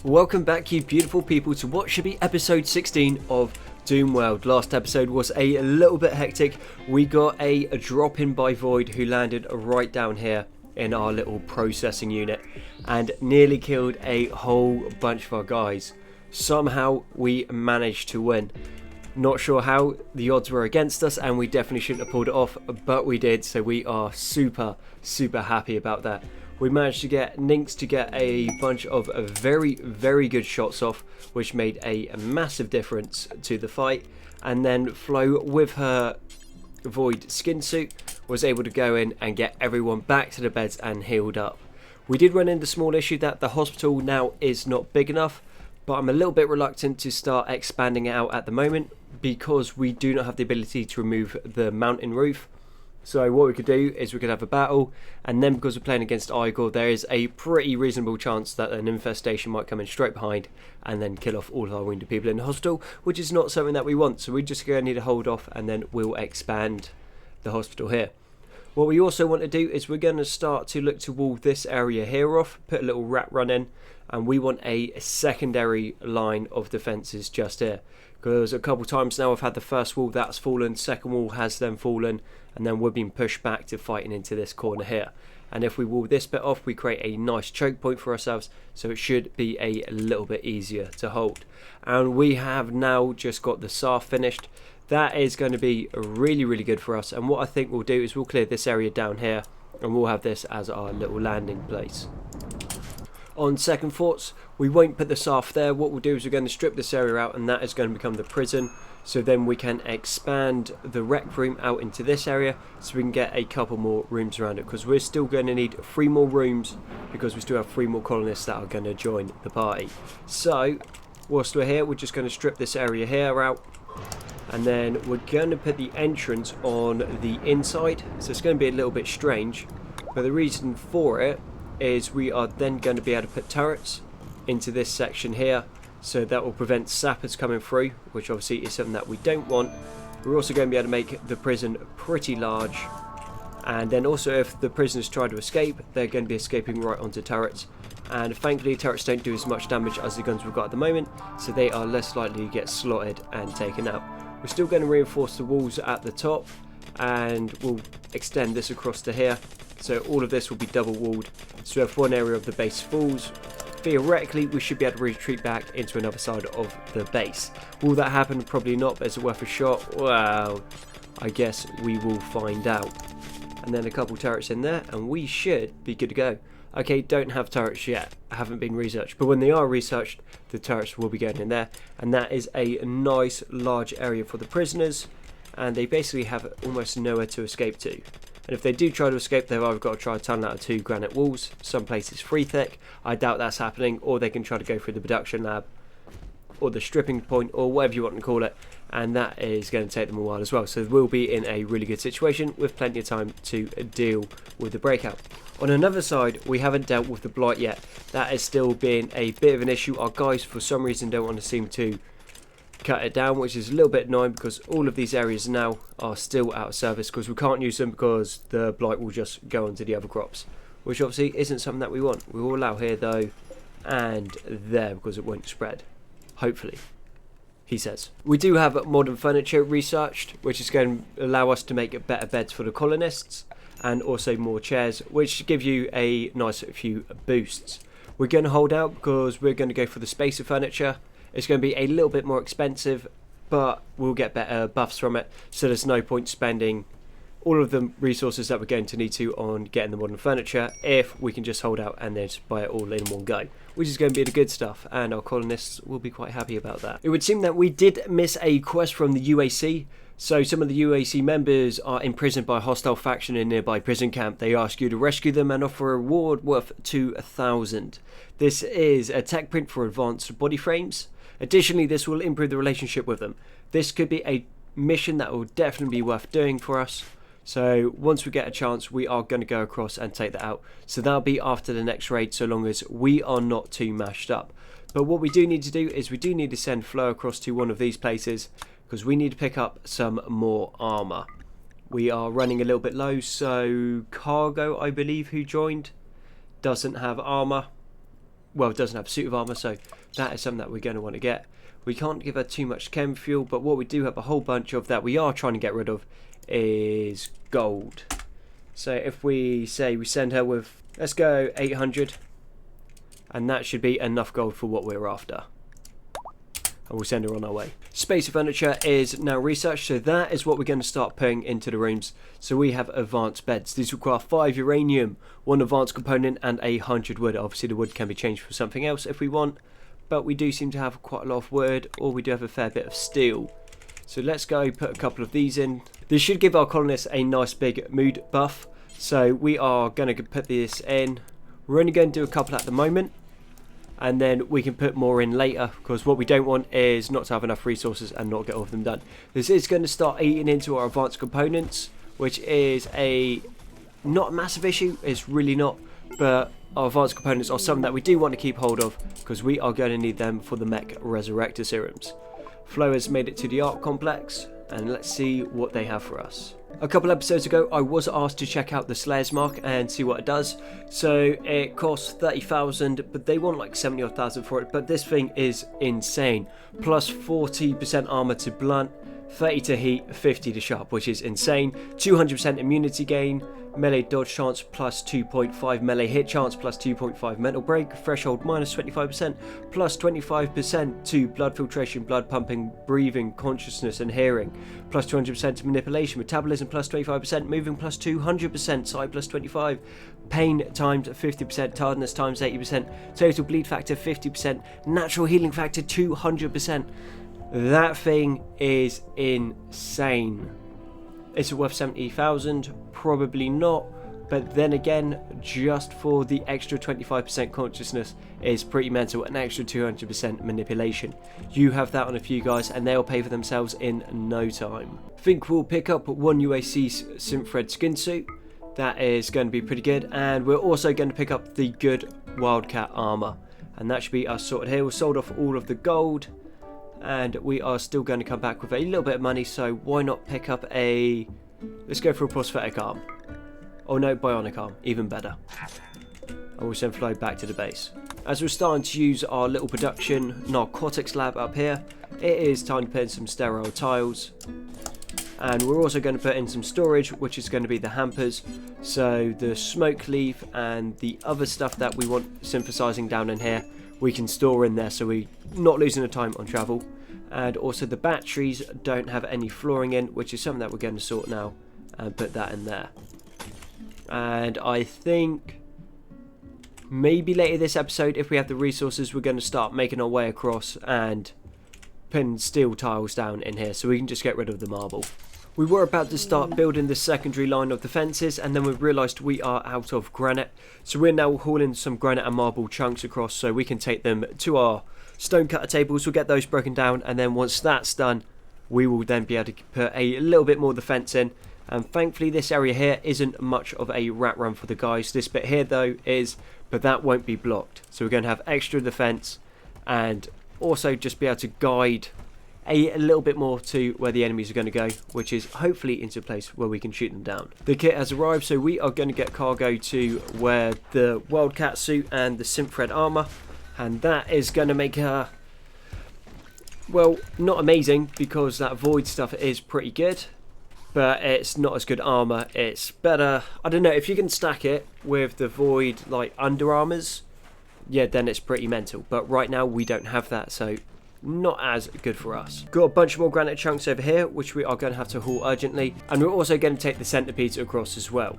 Welcome back, you beautiful people, to what should be episode 16 of Doomworld. Last episode was a little bit hectic. We got a drop in by Void who landed right down here in our little processing unit and nearly killed a whole bunch of our guys. Somehow we managed to win. Not sure how, the odds were against us and we definitely shouldn't have pulled it off, but we did, so we are super happy about that. We managed to get Ninx to get a bunch of very good shots off, which made a massive difference to the fight. And then Flo, with her Void skin suit, was able to go in and get everyone back to the beds and healed up. We did run into the small issue that the hospital now is not big enough, but I'm a little bit reluctant to start expanding it out at the moment because we do not have the ability to remove the mountain roof. So what we could do is we could have a battle, and then because we're playing against Igor, there is a pretty reasonable chance that an infestation might come in straight behind and then kill off all of our wounded people in the hospital, which is not something that we want. So we're just going to need to hold off and then we'll expand the hospital here. What we also want to do is we're going to start to look to wall this area here off, put a little rat run in, and we want a secondary line of defences just here. Because a couple times now I've had the first wall that's fallen, second wall has then fallen, and then we're being pushed back to fighting into this corner here. And if we wall this bit off, we create a nice choke point for ourselves, so it should be a little bit easier to hold. And we have now just got the SAR finished. That is going to be really good for us, and what I think we'll do is we'll clear this area down here and we'll have this as our little landing place. On second thoughts, we won't put the SAF there. What we'll do is we're going to strip this area out, and that is going to become the prison. So then we can expand the rec room out into this area so we can get a couple more rooms around it, because we're still going to need 3 more rooms because we still have 3 more colonists that are going to join the party. So whilst we're here, we're just going to strip this area here out, and then we're going to put the entrance on the inside. So it's going to be a little bit strange, but the reason for it is we are then going to be able to put turrets into this section here, so that will prevent sappers coming through, which obviously is something that we don't want. We're also going to be able to make the prison pretty large, and then also if the prisoners try to escape, they're going to be escaping right onto turrets, and thankfully turrets don't do as much damage as the guns we've got at the moment, so they are less likely to get slotted and taken out. We're still going to reinforce the walls at the top, and we'll extend this across to here, so all of this will be double walled. So if one area of the base falls, theoretically we should be able to retreat back into another side of the base. Will that happen? Probably not, but is it worth a shot? Well, I guess we will find out. And then a couple turrets in there and we should be good to go. Okay, don't have turrets yet, haven't been researched, but when they are researched, the turrets will be going in there, and that is a nice large area for the prisoners, and they basically have almost nowhere to escape to. And if they do try to escape, they've either got to try to tunnel out of 2 granite walls, some places 3 thick, I doubt that's happening, or they can try to go through the production lab, or the stripping point, or whatever you want to call it, and that is going to take them a while as well. So we'll be in a really good situation with plenty of time to deal with the breakout. On another side, we haven't dealt with the blight yet. That is still being a bit of an issue. Our guys for some reason don't want to seem to cut it down, which is a little bit annoying because all of these areas now are still out of service because we can't use them because the blight will just go onto the other crops, which obviously isn't something that we want. We will allow here though, and there, because it won't spread, hopefully, he says. We do have modern furniture researched, which is going to allow us to make better beds for the colonists, and also more chairs, which give you a nice few boosts. We're going to hold out because we're going to go for the spacer furniture. It's going to be a little bit more expensive, but we'll get better buffs from it, so there's no point spending all of the resources that we're going to need to on getting the modern furniture if we can just hold out and then just buy it all in one go, which is going to be the good stuff, and our colonists will be quite happy about that. It would seem that we did miss a quest from the UAC. So some of the UAC members are imprisoned by a hostile faction in a nearby prison camp. They ask you to rescue them and offer a reward worth 2,000. This is a tech print for advanced body frames. Additionally, this will improve the relationship with them. This could be a mission that will definitely be worth doing for us. So once we get a chance, we are going to go across and take that out. So that'll be after the next raid, so long as we are not too mashed up. But what we do need to do is we do need to send Flo across to one of these places, because we need to pick up some more armor. We are running a little bit low, so Cargo, I believe, who joined, doesn't have armor. well, it doesn't have a suit of armor, so that is something that we're going to want to get. We can't give her too much chem fuel, but what we do have a whole bunch of that we are trying to get rid of is gold. So if we say we send her with, let's go 800, and that should be enough gold for what we're after. And we'll send her on our way. Space furniture is now researched, so that is what we're going to start putting into the rooms. So we have advanced beds. These require 5 uranium, 1 advanced component, and 100 wood. Obviously the wood can be changed for something else if we want, but we do seem to have quite a lot of wood, or we do have a fair bit of steel. So let's go put a couple of these in. This should give our colonists a nice big mood buff. So we are going to put this in. We're only going to do a couple at the moment, and then we can put more in later, because what we don't want is not to have enough resources and not get all of them done. This is going to start eating into our advanced components, which is not a massive issue. It's really not, but our advanced components are something that we do want to keep hold of, because we are going to need them for the mech resurrector serums. Flo has made it to the art complex, and let's see what they have for us. A couple episodes ago I was asked to check out the Slayer's Mark and see what it does. So it costs 30,000, but they want like 70,000 for it. But this thing is insane. Plus 40% armor to blunt, 30 to heat, 50 to sharp, which is insane. 200% immunity gain, melee dodge chance plus 2.5, melee hit chance plus 2.5, mental break, threshold minus 25%, plus 25% to blood filtration, blood pumping, breathing, consciousness and hearing, plus 200% to manipulation, metabolism plus 25%, moving plus 200%, sight plus 25, pain times 50%, tiredness times 80%, total bleed factor 50%, natural healing factor 200%. That thing is insane. Is it worth 70,000? Probably not. But then again, just for the extra 25% consciousness is pretty mental. An extra 200% manipulation. You have that on a few guys and they'll pay for themselves in no time. I think we'll pick up 1 UAC synthread skin suit. That is going to be pretty good. And we're also going to pick up the good Wildcat armor. And that should be us sorted here. We've sold off all of the gold. And we are still going to come back with a little bit of money, so why not pick up a... Let's go for a prosthetic arm. Oh no, bionic arm, even better. And we'll send Flo back to the base. As we're starting to use our little production narcotics lab up here, it is time to put in some sterile tiles. And we're also going to put in some storage, which is going to be the hampers. So the smoke leaf and the other stuff that we want synthesizing down in here, we can store in there, so we're not losing the time on travel. And also the batteries don't have any flooring in, which is something that we're going to sort now and put that in there. And I think maybe later this episode, if we have the resources, we're going to start making our way across and putting steel tiles down in here so we can just get rid of the marble. We were about to start building the secondary line of the fences, and then we realised we are out of granite. So we're now hauling some granite and marble chunks across so we can take them to our stone cutter tables. We'll get those broken down, and then once that's done, we will then be able to put a little bit more of the fence in. And thankfully this area here isn't much of a rat run for the guys. This bit here though is, but that won't be blocked. So we're going to have extra defence and also just be able to guide a little bit more to where the enemies are going to go, which is hopefully into a place where we can shoot them down. The kit has arrived, so we are going to get cargo to where the Wildcat suit and the synthread armor, and that is going to make her, well, not amazing, because that void stuff is pretty good, but it's not as good armor. It's better, I don't know, if you can stack it with the void like under armors, yeah, then it's pretty mental. But right now we don't have that, so not as good for us. Got a bunch more granite chunks over here, which we are going to have to haul urgently, and we're also going to take the centipedes across as well.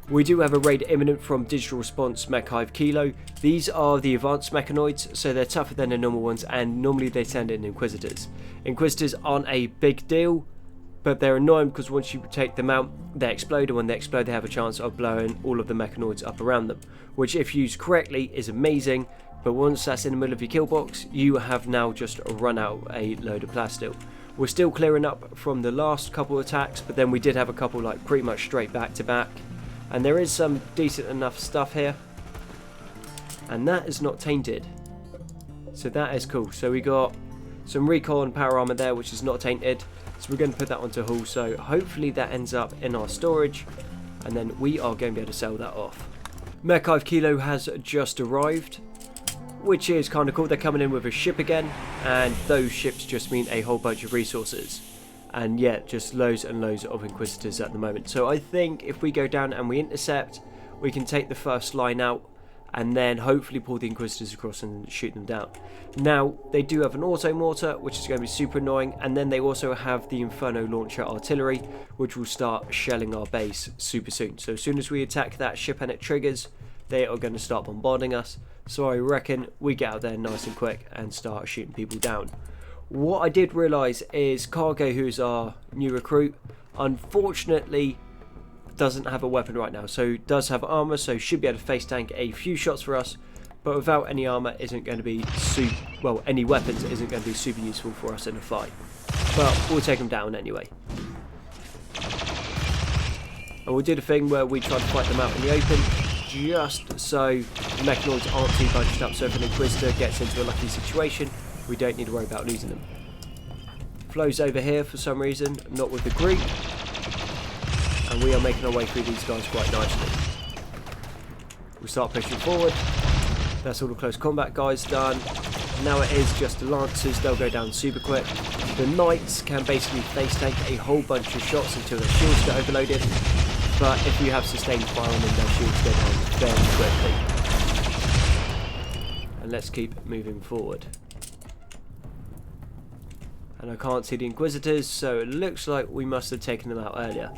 We do have a raid imminent from Digital Response Mech Hive Kilo. These are the advanced mechanoids, so they're tougher than the normal ones, and normally they send in Inquisitors. Inquisitors aren't a big deal, but they're annoying because once you take them out, they explode, and when they explode they have a chance of blowing all of the mechanoids up around them, which if used correctly is amazing. But once that's in the middle of your kill box, you have now just run out a load of plasteel. We're still clearing up from the last couple of attacks, but then we did have a couple like pretty much straight back to back. And there is some decent enough stuff here. And that is not tainted. So that is cool. So we got some recon power armor there, which is not tainted. So we're going to put that onto hull. So hopefully that ends up in our storage. And then we are going to be able to sell that off. Mech Hive Kilo has just arrived. which is kind of cool. They're coming in with a ship again, and those ships just mean a whole bunch of resources. And yeah, just loads and loads of Inquisitors at the moment. So I think if we go down and we intercept, we can take the first line out and then hopefully pull the Inquisitors across and shoot them down. Now, they do have an auto mortar, which is going to be super annoying, and then they also have the Inferno launcher artillery, which will start shelling our base super soon. So as soon as we attack that ship and it triggers, they are going to start bombarding us. So I reckon we get out there nice and quick and start shooting people down. What I did realise is Cargo, who's our new recruit, unfortunately doesn't have a weapon right now. So does have armour, so should be able to face tank a few shots for us, but without any armour isn't going to be any weapons isn't going to be super useful for us in a fight. But we'll take them down anyway. And we'll do the thing where we try to fight them out in the open, just so the Mechanoids aren't too bunched up, so if an Inquisitor gets into a lucky situation, we don't need to worry about losing them. Flo's over here for some reason, not with the group. And we are making our way through these guys quite nicely. We'll start pushing forward. That's all the close combat guys done. Now it is just the Lancers, they'll go down super quick. The Knights can basically face tank a whole bunch of shots until their shields get overloaded. But if you have sustained fire on them, their shields go down very quickly. And let's keep moving forward. And I can't see the Inquisitors, so it looks like we must have taken them out earlier.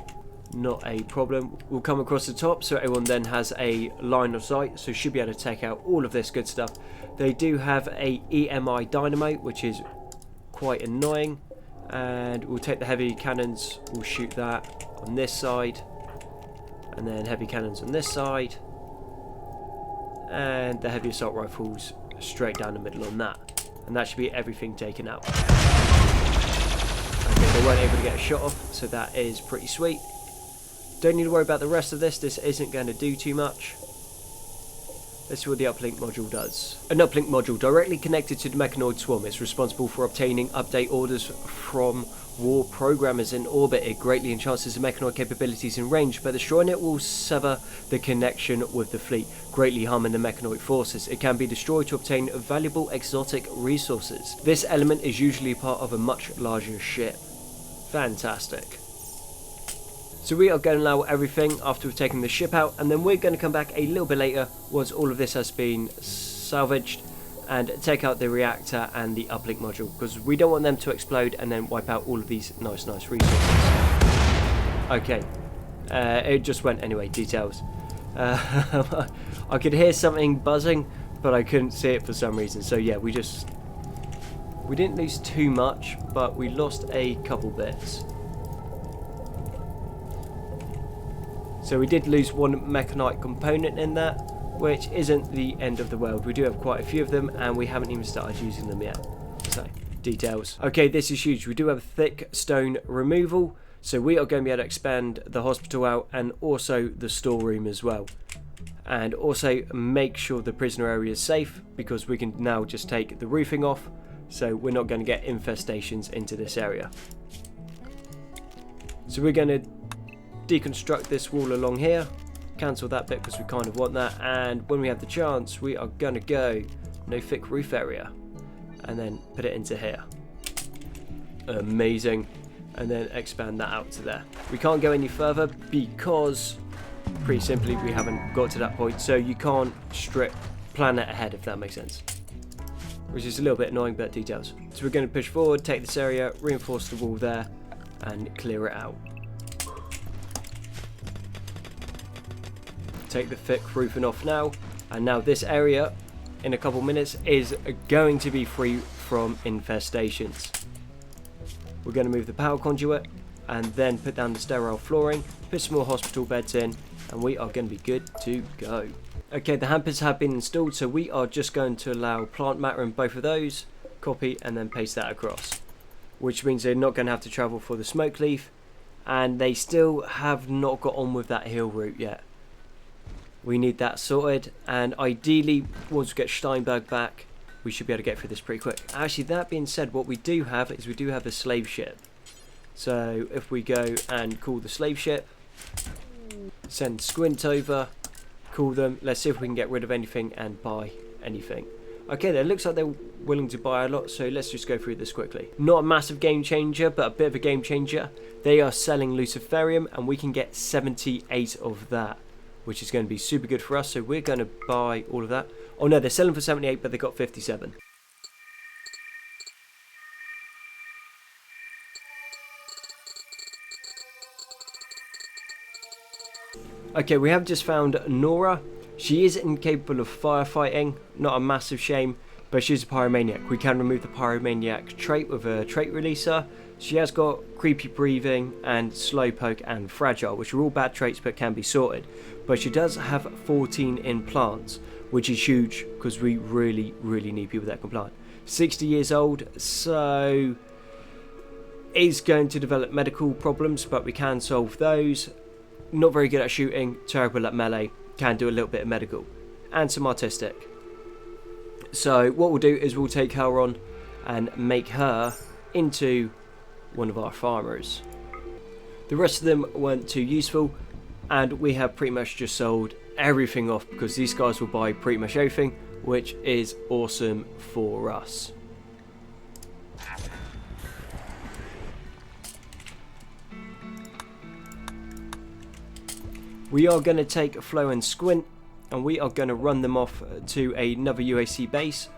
Not a problem. We'll come across the top, so everyone then has a line of sight, so should be able to take out all of this good stuff. They do have a EMI dynamite, which is quite annoying. And we'll take the heavy cannons, we'll shoot that on this side. And then heavy cannons on this side. And the heavy assault rifles straight down the middle on that. And that should be everything taken out. Okay, they weren't able to get a shot off, so that is pretty sweet. Don't need to worry about the rest of this. This isn't going to do too much. Let's see what the uplink module does. An uplink module directly connected to the Mechanoid swarm is responsible for obtaining update orders from war programmers in orbit. It greatly enhances the Mechanoid capabilities in range, but destroying it will sever the connection with the fleet, greatly harming the Mechanoid forces. It can be destroyed to obtain valuable exotic resources. This element is usually part of a much larger ship. Fantastic. So we are going to allow everything after we've taken the ship out, and then we're going to come back a little bit later once all of this has been salvaged and take out the reactor and the uplink module, because we don't want them to explode and then wipe out all of these nice resources. Okay, it just went anyway. Details. I could hear something buzzing, but I couldn't see it for some reason. So yeah, we didn't lose too much, but we lost a couple bits. So we did lose one mechanite component in that, which isn't the end of the world. We do have quite a few of them, and we haven't even started using them yet. So, details. Okay, this is huge. We do have thick stone removal, so we are going to be able to expand the hospital out and also the storeroom as well. And also make sure the prisoner area is safe, because we can now just take the roofing off, so we're not going to get infestations into this area. So we're going to deconstruct this wall along here, cancel that bit because we kind of want that, and when we have the chance we are going to go no thick roof area and then put it into here. Amazing. And then expand that out to there. We can't go any further because pretty simply we haven't got to that point, so you can't plan it ahead, if that makes sense, which is a little bit annoying, but details. So we're going to push forward, take this area, reinforce the wall there and clear it out. Take the thick roofing off now, and now this area in a couple minutes is going to be free from infestations. We're going to move the power conduit and then put down the sterile flooring, put some more hospital beds in, and we are going to be good to go. Okay, the hampers have been installed, so we are just going to allow plant matter in both of those, copy and then paste that across, which means they're not going to have to travel for the smoke leaf, and they still have not got on with that hill route yet. We need that sorted, and ideally once we get Steinberg back we should be able to get through this pretty quick. Actually, that being said, what we do have is we do have a slave ship. So if we go and call the slave ship, send Squint over, call them, let's see if we can get rid of anything and buy anything. Okay, then it looks like they're willing to buy a lot, so let's just go through this quickly. Not a massive game changer, but a bit of a game changer. They are selling Luciferium, and we can get 78 of that, which is going to be super good for us, so we're going to buy all of that. Oh no, they're selling for 78, but they got 57. Okay, we have just found Nora. She is incapable of firefighting, not a massive shame, but she's a pyromaniac. We can remove the pyromaniac trait with a trait releaser. She has got creepy breathing and slowpoke and fragile, which are all bad traits but can be sorted. But she does have 14 in plants, which is huge because we really need people that can plant. 60 years old, so is going to develop medical problems, but we can solve those. Not very good at shooting, terrible at melee, can do a little bit of medical, and some artistic. So what we'll do is we'll take her on and make her into one of our farmers. The rest of them weren't too useful, and we have pretty much just sold everything off because these guys will buy pretty much everything, which is awesome for us. We are going to take Flow and Squint, and we are going to run them off to another UAC base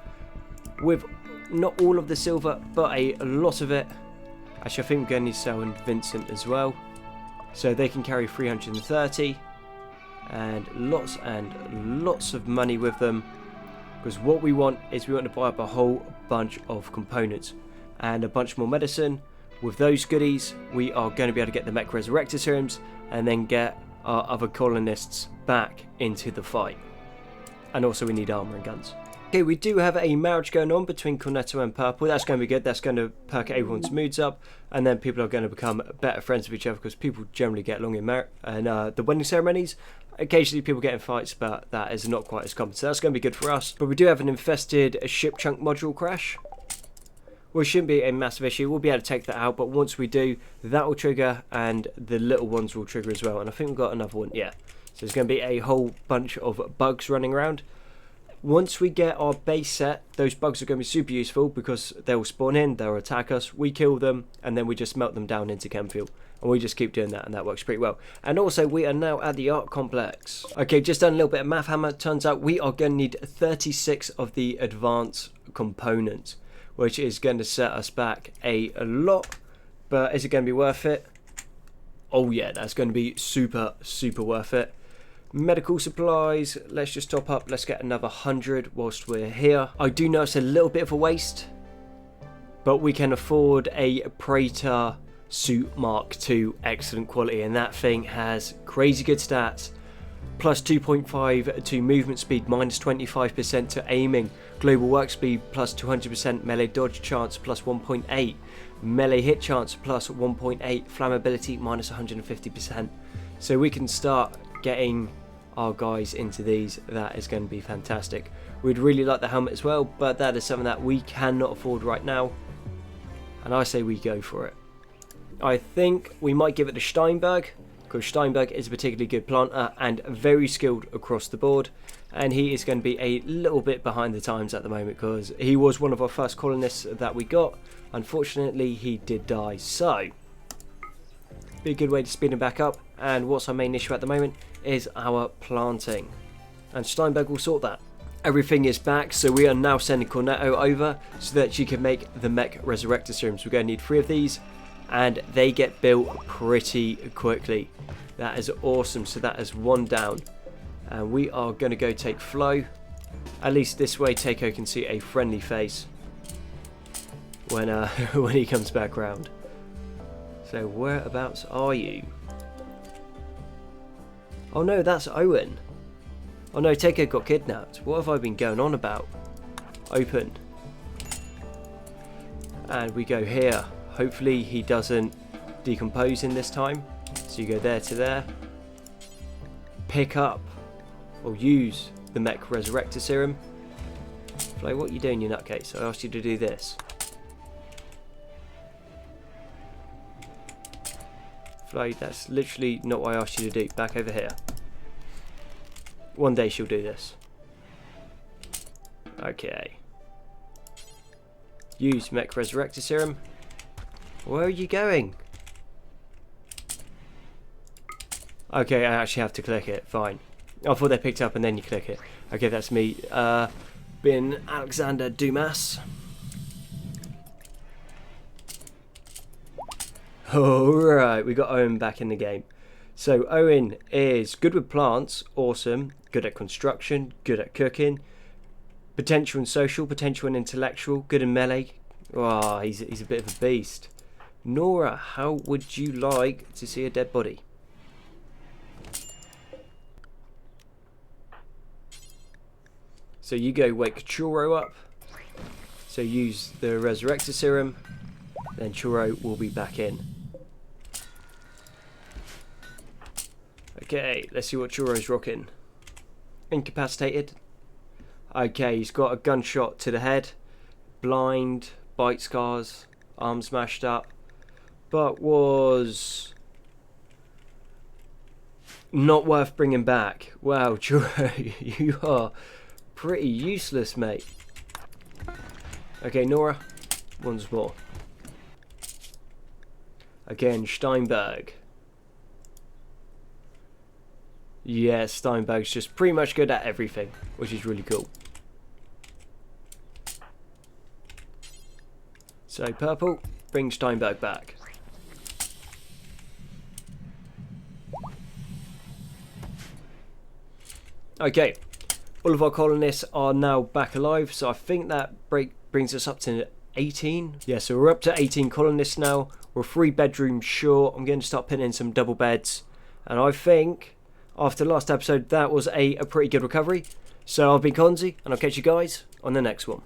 with not all of the silver, but a lot of it. Actually, I think we're going to need to sell in Vincent as well, so they can carry 330 and lots of money with them, because what we want is we want to buy up a whole bunch of components and a bunch more medicine. With those goodies, we are going to be able to get the mech resurrector serums and then get our other colonists back into the fight. And also we need armor and guns. Okay, we do have a marriage going on between Cornetto and Purple. That's going to be good. That's going to perk everyone's moods up, and then people are going to become better friends with each other because people generally get along in the wedding ceremonies. Occasionally people get in fights, but that is not quite as common, so that's going to be good for us. But we do have an infested ship chunk module crash. Well, it shouldn't be a massive issue. We'll be able to take that out, but once we do, that will trigger, and the little ones will trigger as well. And I think we've got another one, yeah. So there's going to be a whole bunch of bugs running around. Once we get our base set, those bugs are going to be super useful because they'll spawn in, they'll attack us, we kill them, and then we just melt them down into chem fuel. And we just keep doing that, and that works pretty well. And also, we are now at the art complex. Okay, just done a little bit of math hammer. Turns out we are going to need 36 of the advanced components, which is going to set us back a lot. But is it going to be worth it? Oh yeah, that's going to be super worth it. Medical supplies, let's just top up. Let's get another 100 whilst we're here. I do notice a little bit of a waste, but we can afford a Praetor Suit Mark II, excellent quality, and that thing has crazy good stats. Plus 2.5 to movement speed, minus 25% to aiming, global work speed plus 200%, melee dodge chance plus 1.8, melee hit chance plus 1.8, flammability minus 150%. So we can start getting our guys into these. That is going to be fantastic. We'd really like the helmet as well, but that is something that we cannot afford right now, and I say we go for it. I think we might give it to Steinberg, because Steinberg is a particularly good planter and very skilled across the board, and he is going to be a little bit behind the times at the moment because he was one of our first colonists that we got. Unfortunately, he did die, so be a good way to speed him back up. And what's our main issue at the moment is our planting, and Steinberg will sort that. Everything is back, so we are now sending Cornetto over so that she can make the mech resurrector serums. We're going to need 3 of these, and they get built pretty quickly. That is awesome. So that is 1 down, and we are going to go take Flo. At least this way Takeo can see a friendly face when when he comes back round. So whereabouts are you? Oh no, that's Owen. Oh no, Takeo got kidnapped. What have I been going on about? Open. And we go here. Hopefully he doesn't decompose in this time. So you go there to there. Pick up or use the mech resurrector serum. Flo, what are you doing, you nutcase? I asked you to do this. Flo, that's literally not what I asked you to do. Back over here. One day she'll do this. Okay. Use Mech Resurrector Serum. Where are you going? Okay, I actually have to click it. Fine. I thought they picked up and then you click it. Okay, that's me. Been Alexander Dumas. Alright, we got Owen back in the game. So Owen is good with plants, awesome. Good at construction, good at cooking. Potential and social, potential and intellectual, good in melee. Oh, he's a bit of a beast. Nora, how would you like to see a dead body? So you go wake Churro up. So use the Resurrector Serum. Then Churro will be back in. Okay, let's see what Churro's rocking. Incapacitated. Okay, he's got a gunshot to the head. Blind, bite scars, arm smashed up. But was not worth bringing back. Wow, Churro, you are pretty useless, mate. Okay, Nora, once more. Again, Steinberg. Yeah, Steinberg's just pretty much good at everything, which is really cool. So, purple, bring Steinberg back. Okay, all of our colonists are now back alive, so I think that brings us up to 18. Yeah, so we're up to 18 colonists now. We're 3 bedrooms short. I'm going to start putting in some double beds. And I think, after the last episode, that was a pretty good recovery. So I've been Konzi, and I'll catch you guys on the next one.